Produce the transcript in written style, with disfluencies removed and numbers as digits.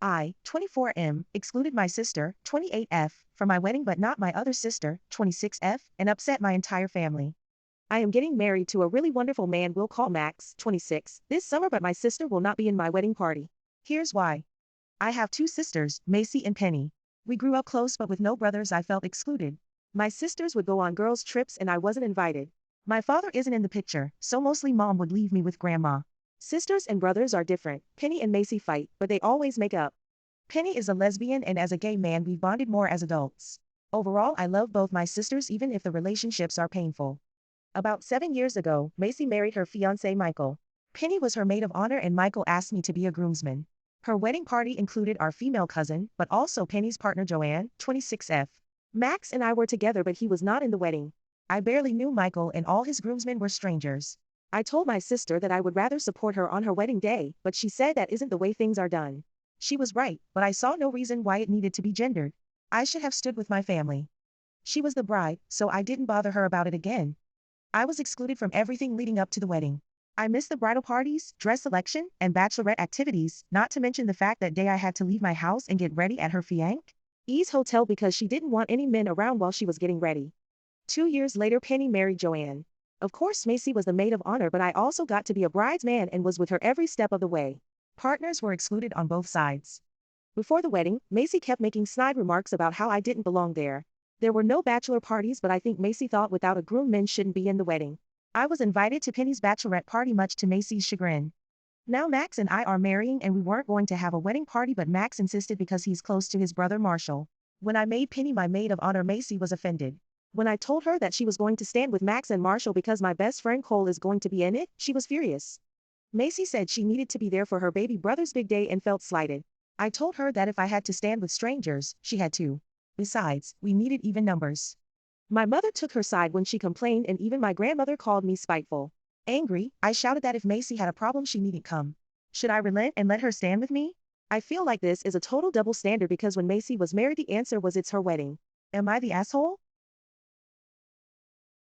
I, 24M, excluded my sister, 28F, from my wedding but not my other sister, 26F, and upset my entire family. I am getting married to a really wonderful man we'll call Max, 26, this summer but my sister will not be in my wedding party. Here's why. I have two sisters, Macy and Penny. We grew up close but with no brothers. I felt excluded. My sisters would go on girls' trips and I wasn't invited. My father isn't in the picture, so mostly mom would leave me with grandma. Sisters and brothers are different. Penny and Macy fight, but they always make up. Penny is a lesbian and as a gay man we've bonded more as adults. Overall I love both my sisters even if the relationships are painful. About 7 years ago, Macy married her fiancé Michael. Penny was her maid of honor and Michael asked me to be a groomsman. Her wedding party included our female cousin, but also Penny's partner Joanne, 26F. Max and I were together but he was not in the wedding. I barely knew Michael and all his groomsmen were strangers. I told my sister that I would rather support her on her wedding day, but she said that isn't the way things are done. She was right, but I saw no reason why it needed to be gendered. I should have stood with my family. She was the bride, so I didn't bother her about it again. I was excluded from everything leading up to the wedding. I missed the bridal parties, dress selection, and bachelorette activities, not to mention the fact that day I had to leave my house and get ready at her fiancé's hotel because she didn't want any men around while she was getting ready. 2 years later Penny married Joanne. Of course Macy was the maid of honor but I also got to be a bridesman and was with her every step of the way. Partners were excluded on both sides. Before the wedding, Macy kept making snide remarks about how I didn't belong there. There were no bachelor parties but I think Macy thought without a groom men shouldn't be in the wedding. I was invited to Penny's bachelorette party much to Macy's chagrin. Now Max and I are marrying and we weren't going to have a wedding party but Max insisted because he's close to his brother Marshall. When I made Penny my maid of honor Macy was offended. When I told her that she was going to stand with Max and Marshall because my best friend Cole is going to be in it, she was furious. Macy said she needed to be there for her baby brother's big day and felt slighted. I told her that if I had to stand with strangers, she had to. Besides, we needed even numbers. My mother took her side when she complained and even my grandmother called me spiteful. Angry, I shouted that if Macy had a problem she needn't come. Should I relent and let her stand with me? I feel like this is a total double standard because when Macy was married the answer was it's her wedding. Am I the asshole?